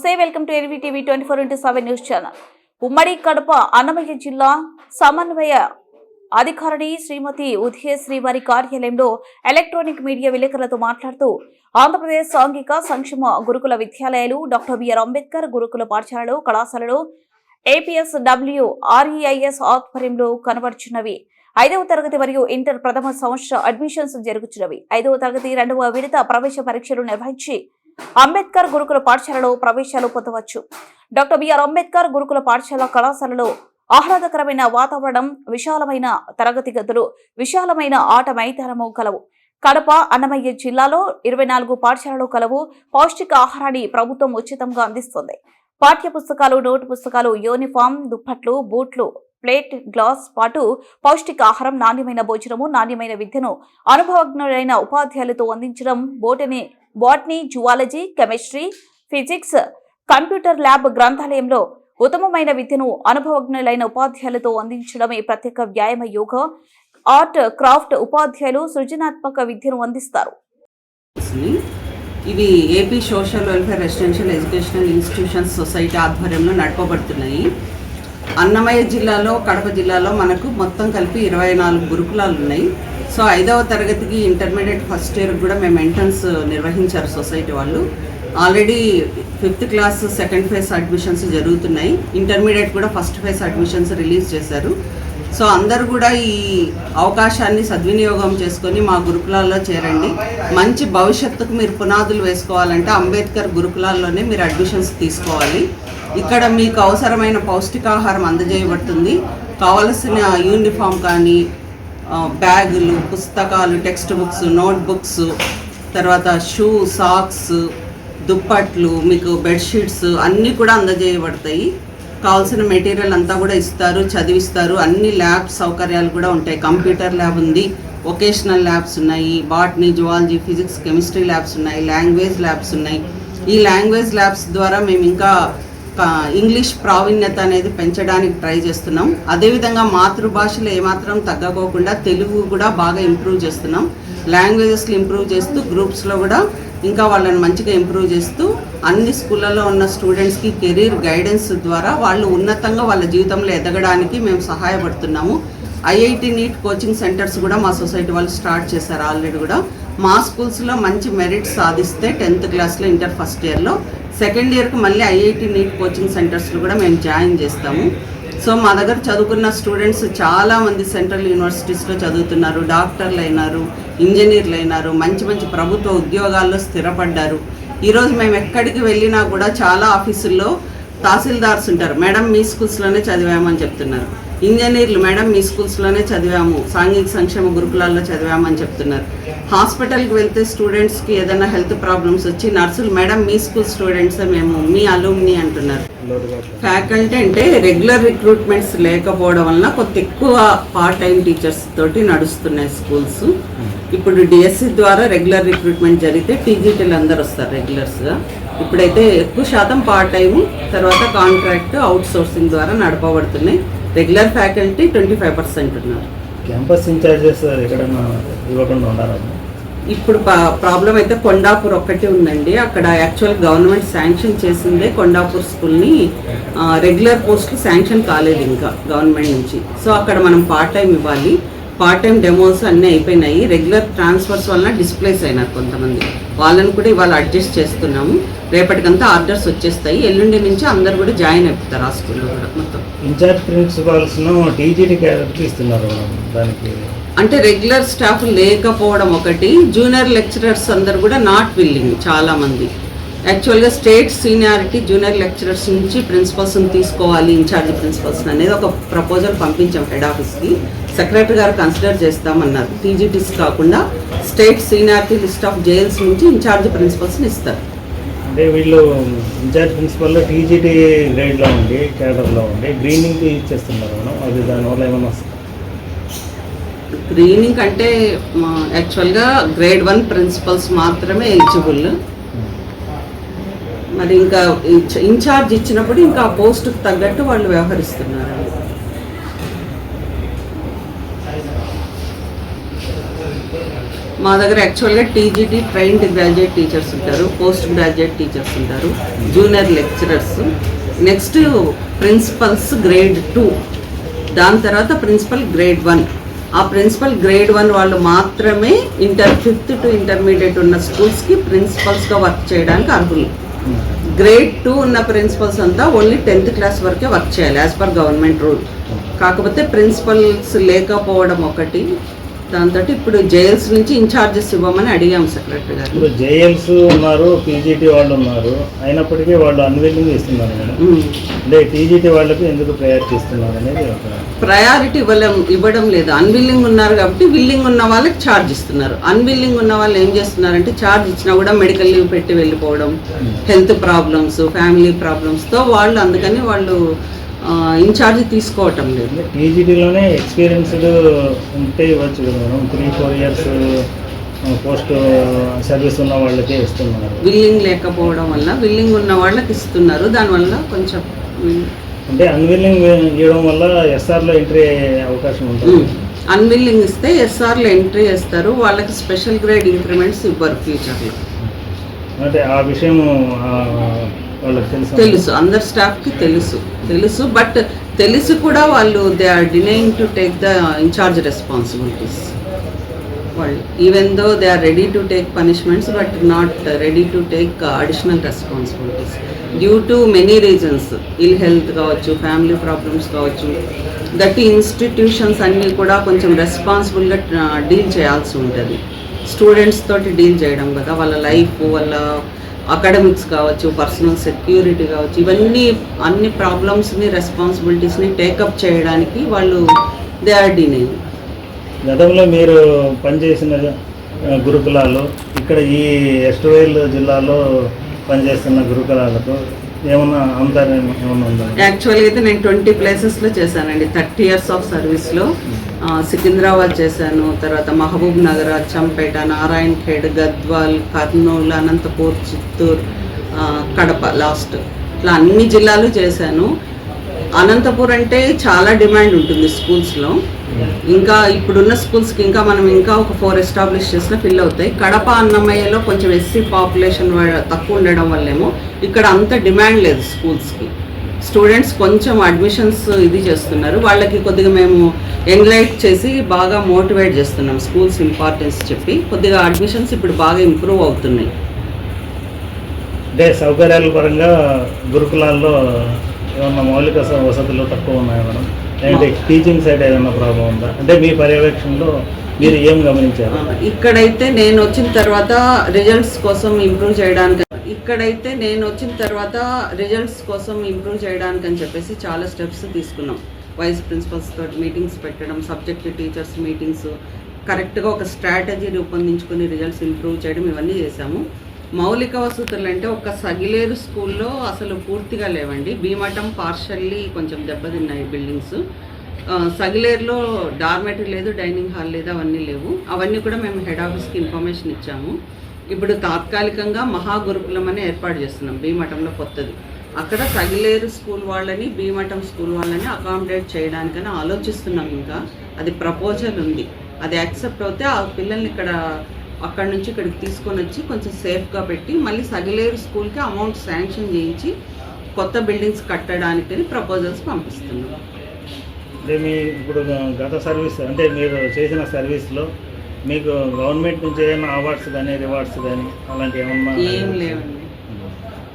నమస్తే, welcome to ఎల్వీటీవీ 24/7 news channel. ఉమ్మడి కడప అన్నమయ్య జిల్లా సమన్వయ అధికారిణి శ్రీమతి ఉదయశ్రీ వారి కార్యాలయంలో ఎలక్ట్రానిక్ మీడియా విలేకరులతో మాట్లాడుతూ ఆంధ్రప్రదేశ్ సాంఘిక సంక్షేమ గురుకుల విద్యాలయాలు, డాక్టర్ బిఆర్ అంబేద్కర్ గురుకుల పాఠశాలలు, కళాశాలలు APSWREIS ఆధ్వర్యంలో కనబడుచున్నవి. 5వ తరగతి మరియు ఇంటర్ ప్రథమ సంవత్సర అడ్మిషన్స్ జరుగుతున్నవి. 5వ తరగతి 2వ విడత ప్రవేశ పరీక్షలు నిర్వహించి అంబేద్కర్ గురుకుల పాఠశాలలో ప్రవేశాలు పొందవచ్చు. డాక్టర్ బిఆర్ అంబేద్కర్ గురుకుల పాఠశాల, కళాశాలలో ఆహ్లాదకరమైన వాతావరణం, విశాలమైన తరగతి గదులు, విశాలమైన ఆట మైదానము కలవు. కడప అన్నమయ్య జిల్లాలో 24 పాఠశాలలు కలవు. పౌష్టిక ఆహారాన్ని ప్రభుత్వం ఉచితంగా అందిస్తుంది. పాఠ్య పుస్తకాలు, నోటు పుస్తకాలు, యూనిఫామ్, దుప్పట్లు, బూట్లు, ప్లేట్, గ్లాస్ పాటు పౌష్టిక ఆహారం, నాణ్యమైన భోజనము, నాణ్యమైన విద్యను అనుభవజ్ఞులైన ఉపాధ్యాయులతో అందించడం. Botany, zoology, chemistry, physics, computer lab, గ్రంథాలయంలో ఉత్తమమైన విద్యను అనుభవజ్ఞులైన ఉపాధ్యాయులతో అందించడమే ప్రత్యేక వ్యాయామ, యోగా, ఆర్ట్, క్రాఫ్ట్ ఉపాధ్యాయులు సృజనాత్మక విద్యను అందిస్తారు. ఇవి AP social welfare residential educational institutions society ఆధ్వర్యంలో నడపబడుతున్నాయి. అన్నమయ్య జిల్లాలో, కడప జిల్లాలో మనకు మొత్తం కలిపి 24 గురుకులాలు ఉన్నాయి. సో 5వ తరగతికి ఇంటర్మీడియట్ ఫస్ట్ ఇయర్ కూడా మేము ఎంట్రన్స్ నిర్వహించారు సొసైటీ వాళ్ళు. Already 5th class second phase admissions జరుగుతున్నాయి. ఇంటర్మీడియట్ కూడా ఫస్ట్ ఫేజ్ అడ్మిషన్స్ రిలీజ్ చేశారు. సో అందరూ కూడా ఈ అవకాశాన్ని సద్వినియోగం చేసుకొని మా గురుకులాల్లో చేరండి. మంచి భవిష్యత్తుకు మీరు పునాదులు వేసుకోవాలంటే అంబేద్కర్ గురుకులాల్లోనే మీరు అడ్మిషన్స్ తీసుకోవాలి. ఇక్కడ మీకు అవసరమైన పౌష్టికాహారం అందజేయబడుతుంది. కావలసిన యూనిఫామ్ కానీ, బ్యాగులు, పుస్తకాలు, టెక్స్ట్ బుక్స్, నోట్ బుక్స్, తర్వాత షూ, సాక్స్, దుప్పట్లు, మీకు బెడ్షీట్స్ అన్నీ కూడా అందజేయబడతాయి. కావాల్సిన మెటీరియల్ అంతా కూడా ఇస్తారు, చదివిస్తారు. అన్ని ల్యాబ్ సౌకర్యాలు కూడా ఉంటాయి. కంప్యూటర్ ల్యాబ్ ఉంది, వొకేషనల్ ల్యాబ్స్ ఉన్నాయి, botany, zoology, physics, chemistry labs ఉన్నాయి, లాంగ్వేజ్ ల్యాబ్స్ ఉన్నాయి. ఈ లాంగ్వేజ్ ల్యాబ్స్ ద్వారా మేము ఇంకా ఇంగ్లీష్ ప్రావీణ్యత అనేది పెంచడానికి ట్రై చేస్తున్నాం. అదేవిధంగా మాతృభాషలో ఏమాత్రం తగ్గకోకుండా తెలుగు కూడా బాగా ఇంప్రూవ్ చేస్తున్నాం. లాంగ్వేజెస్లో ఇంప్రూవ్ చేస్తూ గ్రూప్స్లో కూడా ఇంకా వాళ్ళని మంచిగా ఇంప్రూవ్ చేస్తూ అన్ని స్కూళ్ళలో ఉన్న స్టూడెంట్స్కి కెరీర్ గైడెన్స్ ద్వారా వాళ్ళు ఉన్నతంగా వాళ్ళ జీవితంలో ఎదగడానికి మేము సహాయపడుతున్నాము. IIT NEET కోచింగ్ సెంటర్స్ కూడా మా సొసైటీ వాళ్ళు స్టార్ట్ చేశారు ఆల్రెడీ కూడా. మా స్కూల్స్లో మంచి మెరిట్స్ సాధిస్తే 10th క్లాస్లో, ఇంటర్ ఫస్ట్ ఇయర్లో, సెకండ్ ఇయర్కి మళ్ళీ IIT NEET కోచింగ్ సెంటర్స్లో కూడా మేము జాయిన్ చేస్తాము. సో మా దగ్గర చదువుకున్న స్టూడెంట్స్ చాలామంది సెంట్రల్ యూనివర్సిటీస్లో చదువుతున్నారు, డాక్టర్లు అయినారు, ఇంజనీర్లు అయినారు, మంచి మంచి ప్రభుత్వ ఉద్యోగాల్లో స్థిరపడ్డారు. ఈరోజు మేము ఎక్కడికి వెళ్ళినా కూడా చాలా ఆఫీసుల్లో తహసీల్దార్స్ ఉంటారు, మేడం మీ స్కూల్స్లోనే చదివామని చెప్తున్నారు. ఇంజనీర్లు, మేడం మీ స్కూల్స్లోనే చదివాము, సాంఘిక సంక్షేమ గురుకులాల్లో చదివామని చెప్తున్నారు. హాస్పిటల్కి వెళ్తే స్టూడెంట్స్కి ఏదైనా హెల్త్ ప్రాబ్లమ్స్ వచ్చి నర్సులు, మేడం మీ స్కూల్ స్టూడెంట్సే మేము, మీ అలూమ్ని అంటున్నారు. ఫ్యాకల్టీ అంటే రెగ్యులర్ రిక్రూట్మెంట్స్ లేకపోవడం వలన కొంత ఎక్కువ పార్ట్ టైం టీచర్స్ తోటి నడుస్తున్నాయి స్కూల్స్. ఇప్పుడు DSC ద్వారా రెగ్యులర్ రిక్రూట్మెంట్ జరిగితే TGTలు అందరు వస్తారు రెగ్యులర్స్గా. ఇప్పుడైతే ఎక్కువ శాతం పార్ట్ టైము, తర్వాత కాంట్రాక్ట్, అవుట్ సోర్సింగ్ ద్వారా నడపబడుతున్నాయి. రెగ్యులర్ ఫ్యాకల్టీ 25% ఉన్నారు. క్యాంపస్ ఇన్ఛార్జెస్ ఎక్కడన్నా ఇవ్వకుండా ఉన్నారా? ఇప్పుడు ప్రాబ్లం అయితే కొండాపూర్ ఒక్కటే ఉందండి. అక్కడ యాక్చువల్ గవర్నమెంట్ శాంక్షన్ చేసిందే కొండాపూర్ స్కూల్ని, రెగ్యులర్ పోస్టులు శాంక్షన్ కాలేదు ఇంకా గవర్నమెంట్ నుంచి. సో అక్కడ మనం పార్ట్ టైం ఇవ్వాలి. పార్ట్ టైం డెమోస్ అన్నీ అయిపోయినాయి. రెగ్యులర్ ట్రాన్స్ఫర్స్ వలన డిస్ప్లేస్ అయినారు కొంతమంది, వాళ్ళని కూడా ఇవాళ అడ్జస్ట్ చేస్తున్నాము. రేపటికంతా ఆర్డర్స్ వచ్చేస్తాయి. ఎల్లుండి నుంచి అందరు కూడా జాయిన్ అయిపోతారు ఆ స్కూల్లో కూడా. మొత్తం ఇన్ఛార్జ్ ప్రిన్సిపాల్స్ను TGT క్యాడర్కి ఇస్తున్నారు. దానికి అంటే రెగ్యులర్ స్టాఫ్ లేకపోవడం ఒకటి, జూనియర్ లెక్చరర్స్ అందరు కూడా నాట్ విల్లింగ్ చాలామంది. యాక్చువల్గా స్టేట్ సీనియారిటీ జూనియర్ లెక్చరర్స్ నుంచి ప్రిన్సిపల్స్ని తీసుకోవాలి, ఇన్ఛార్జ్ ప్రిన్సిపల్స్ అనేది ఒక ప్రపోజల్ పంపించాం హెడ్ ఆఫీస్కి. సెక్రటరీ గారు కన్సిడర్ చేస్తామన్నారు. TGTs కాకుండా state seniority list of jails నుంచి ఇన్ఛార్జ్ ప్రిన్సిపల్స్ని ఇస్తారు. అంటే వీళ్ళు ఇన్ఛార్జ్ ప్రిన్సిపల్లో TGT గ్రేడ్లో ఉండి, క్యాడర్లో ఉండి గ్రీనింగ్కి ఇచ్చేస్తున్నారు మేడం. అది దానివల్ల ఏమన్నా గ్రీనింగ్ అంటే యాక్చువల్గా గ్రేడ్ 1 ప్రిన్సిపల్స్ మాత్రమే ఎలిజిబుల్. మరి ఇంకా ఇన్ఛార్జ్ ఇచ్చినప్పుడు ఇంకా ఆ పోస్టుకు తగ్గట్టు వాళ్ళు వ్యవహరిస్తున్నారు. మా దగ్గర యాక్చువల్గా టీజీటీ ట్రైన్డ్ గ్రాడ్యుయేట్ టీచర్స్ ఉంటారు, పోస్ట్ గ్రాడ్యుయేట్ టీచర్స్ ఉంటారు, junior lecturers, next principals grade 2, దాని తర్వాత ప్రిన్సిపల్ గ్రేడ్ 1. ఆ ప్రిన్సిపల్ గ్రేడ్ 1 వాళ్ళు మాత్రమే 5th టు ఇంటర్మీడియట్ ఉన్న స్కూల్స్కి ప్రిన్సిపల్స్గా వర్క్ చేయడానికి అర్హులు. గ్రేడ్ 2 ఉన్న ప్రిన్సిపల్స్ అంతా ఓన్లీ 10th క్లాస్ వరకే వర్క్ చేయాలి యాజ్ పర్ గవర్నమెంట్ రూల్. కాకపోతే ప్రిన్సిపల్స్ లేకపోవడం ఒకటి, దాంతో ఇప్పుడు జైల్స్ నుంచి ఇన్ఛార్జెస్ ఇవ్వమని అడిగాము సెక్రటరీ గారు. ఇప్పుడు జేఎల్స్ ఉన్నారు, పీజీటీ వాళ్ళు ఉన్నారు, అయినప్పటికీ వాళ్ళు అన్విల్లింగ్ ఇస్తున్నారు మేడం. అంటే టీజీటీ వాళ్ళకి ఎందుకు ప్రయారిటీ ఇస్తున్నారు అనేది ప్రయారిటీ ఇవ్వడం లేదు. అన్విల్లింగ్ ఉన్నారు కాబట్టి విల్లింగ్ ఉన్న వాళ్ళకి ఛార్జ్ ఇస్తున్నారు. అన్విల్లింగ్ ఉన్న వాళ్ళు ఏం చేస్తున్నారంటే ఛార్జ్ ఇచ్చినా కూడా మెడికల్ లీవ్ పెట్టి వెళ్ళిపోవడం, హెల్త్ ప్రాబ్లమ్స్, ఫ్యామిలీ ప్రాబ్లమ్స్తో వాళ్ళు అందుకని వాళ్ళు ఇన్ఛార్జ్ తీసుకోవటం లేదు. టీజీటీలోనే ఎక్స్పీరియన్స్డ్ ఉంటే ఇవ్వచ్చు కదా మేడం, 3-4 years పోస్ట్ సర్వీస్ ఉన్న వాళ్ళకే ఇస్తున్నారు. విల్లింగ్ లేకపోవడం వల్ల విల్లింగ్ ఉన్న వాళ్ళకి ఇస్తున్నారు. దానివల్ల కొంచెం అంటే అన్విల్లింగ్ ఇవ్వడం వల్ల ఎస్ఆర్లో ఎంట్రీ అయ్యే అవకాశం ఉంటుంది. అన్విల్లింగ్ ఇస్తే ఎస్ఆర్లో ఎంట్రీ చేస్తారు, వాళ్ళకి స్పెషల్ గ్రేడ్ ఇంక్రిమెంట్స్ ఇవ్వరు ఫ్యూచర్లో. అంటే ఆ విషయం వాళ్ళకి తెలుసు, అందరు స్టాఫ్కి తెలుసు, బట్ తెలిసి కూడా వాళ్ళు they are denying to take the incharge responsibilities. వాళ్ళు even though they are ready to take punishments but not ready to take additional responsibilities due to many reasons. Ill health కావచ్చు, ఫ్యామిలీ ప్రాబ్లమ్స్ కావచ్చు. That institutions అన్నీ కూడా కొంచెం రెస్పాన్సిబుల్గా deal చేయాల్సి ఉంటుంది. Students తోటి deal చేయడం కదా, వాళ్ళ లైఫ్, వాళ్ళ అకాడమిక్స్ కావచ్చు, పర్సనల్ సెక్యూరిటీ కావచ్చు, ఇవన్నీ అన్ని ప్రాబ్లమ్స్ని, రెస్పాన్సిబిలిటీస్ని టేకప్ చేయడానికి వాళ్ళు దే ఆర్ డినైయింగ్. గతంలో మీరు పనిచేసిన గురుకులాలు ఇక్కడ ఈ ఎస్టోవేల్ జిల్లాలో పనిచేస్తున్న గురుకులాలకు ఏమన్నా అంతరం ఏమన్నా ఉందా? యాక్చువల్గా అయితే నేను 20 ప్లేసెస్లో చేశానండి. 30 years ఆఫ్ సర్వీస్లో సికింద్రాబాద్ చేశాను, తర్వాత మహబూబ్ నగర్, అచ్చంపేట, నారాయణ్ ఖేడ్, గద్వాల్, కర్నూలు, అనంతపూర్, చిత్తూరు, కడప లాస్ట్, ఇట్లా అన్ని జిల్లాలు చేశాను. అనంతపూర్ అంటే చాలా డిమాండ్ ఉంటుంది స్కూల్స్లో. ఇంకా ఇప్పుడున్న స్కూల్స్కి మనం ఒక 4 ఎస్టాబ్లిష్ చేసినా ఫిల్ అవుతాయి. కడప, అన్నమయ్యలో కొంచెం ఎస్సీ పాపులేషన్ తక్కువ ఉండడం వల్లేమో ఇక్కడ అంత డిమాండ్ లేదు స్కూల్స్కి. స్టూడెంట్స్ కొంచెం అడ్మిషన్స్ ఇది చేస్తున్నారు. వాళ్ళకి కొద్దిగా మేము ఎంగ్లైట్ చేసి బాగా మోటివేట్ చేస్తున్నాం, స్కూల్స్ ఇంపార్టెన్స్ చెప్పి కొద్దిగా అడ్మిషన్స్ ఇప్పుడు బాగా ఇంప్రూవ్ అవుతున్నాయి. అంటే సౌకర్యాల పరంగా గురుకులాల్లో ఏమన్నా మౌలిక వసతులు తక్కువ ఉన్నాయా మేడం? అంటే టీచింగ్ సైడ్ ఏదైనా ప్రాబ్లం ఉందా? అంటే మీ పర్యవేక్షణలో మీరు ఏం గమనించారు? ఇక్కడైతే నేను వచ్చిన తర్వాత రిజల్ట్స్ కోసం ఇంప్రూవ్ చేయడానికి అని చెప్పేసి చాలా స్టెప్స్ తీసుకున్నాం. వైస్ ప్రిన్సిపల్స్ తోటి మీటింగ్స్ పెట్టడం, సబ్జెక్ట్ టీచర్స్ మీటింగ్స్, కరెక్ట్గా ఒక స్ట్రాటజీ రూపొందించుకొని రిజల్ట్స్ ఇంప్రూవ్ చేయడం, ఇవన్నీ చేశాము. మౌలిక వసతులు అంటే ఒక సగిలేరు స్కూల్లో అసలు పూర్తిగా లేవండి. భీమటం పార్షల్లీ కొంచెం దెబ్బతిన్నాయి బిల్డింగ్స్. సగిలేరులో డార్మెటరీ లేదు, డైనింగ్ హాల్ లేదు, అవన్నీ లేవు. అవన్నీ కూడా మేము హెడ్ ఆఫీస్కి ఇన్ఫర్మేషన్ ఇచ్చాము. ఇప్పుడు తాత్కాలికంగా మహాగురుకులం అని ఏర్పాటు చేస్తున్నాం భీమటంలో కొత్తది. అక్కడ సగిలేరు స్కూల్ వాళ్ళని, భీమటం స్కూల్ వాళ్ళని అకామిడేట్ చేయడానికని ఆలోచిస్తున్నాం. ఇంకా అది ప్రపోజల్ ఉంది. అది యాక్సెప్ట్ అవుతే ఆ పిల్లల్ని అక్కడి నుంచి ఇక్కడికి తీసుకొని వచ్చి కొంచెం సేఫ్గా పెట్టి మళ్ళీ సగిలేరు స్కూల్కి అమౌంట్ శాంక్షన్ చేయించి కొత్త బిల్డింగ్స్ కట్టడానికి ప్రపోజల్స్ పంపిస్తున్నాం. అంటే మీ ఇప్పుడు గత సర్వీస్ అంటే మీరు చేసిన సర్వీస్లో మీకు గవర్నమెంట్ నుంచి ఏమైనా అవార్డ్స్ కానీ, రివార్డ్స్ కానీ అలాంటివి ఏమన్నా? ఏం లేవండి.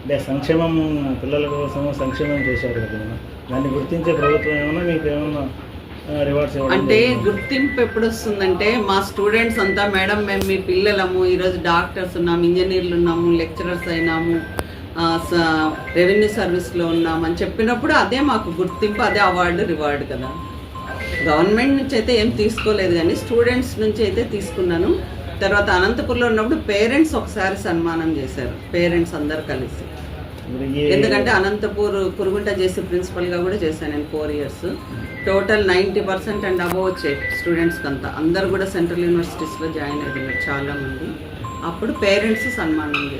అంటే సంక్షేమం, పిల్లల కోసం సంక్షేమం చేశారు కదా, దాన్ని గుర్తించే ప్రభుత్వం ఏమన్నా మీకు ఏమన్నా రివార్డ్స్? అంటే గుర్తింపు ఎప్పుడు వస్తుందంటే మా స్టూడెంట్స్ అంతా మేడం మేము మీ పిల్లలము, ఈరోజు డాక్టర్స్ ఉన్నాము, ఇంజనీర్లు ఉన్నాము, లెక్చరర్స్ అయినాము, రెవెన్యూ సర్వీస్లో ఉన్నామని చెప్పినప్పుడు అదే మాకు గుర్తింపు, అదే అవార్డు, రివార్డు కదా. గవర్నమెంట్ నుంచి అయితే ఏం తీసుకోలేదు కానీ స్టూడెంట్స్ నుంచి అయితే తీసుకున్నాను. తర్వాత అనంతపూర్లో ఉన్నప్పుడు పేరెంట్స్ ఒకసారి సన్మానం చేశారు, పేరెంట్స్ అందరు కలిసి. ఎందుకంటే అనంతపూర్ కురుగుంట చేసి ప్రిన్సిపల్గా కూడా చేశాను నేను 4 years. టోటల్ 90% అండ్ అబవ్ వచ్చాయి స్టూడెంట్స్కి అంతా. అందరు కూడా సెంట్రల్ యూనివర్సిటీస్లో జాయిన్ అయ్యారు చాలామంది. అప్పుడు పేరెంట్స్ సన్మానం చేశారు.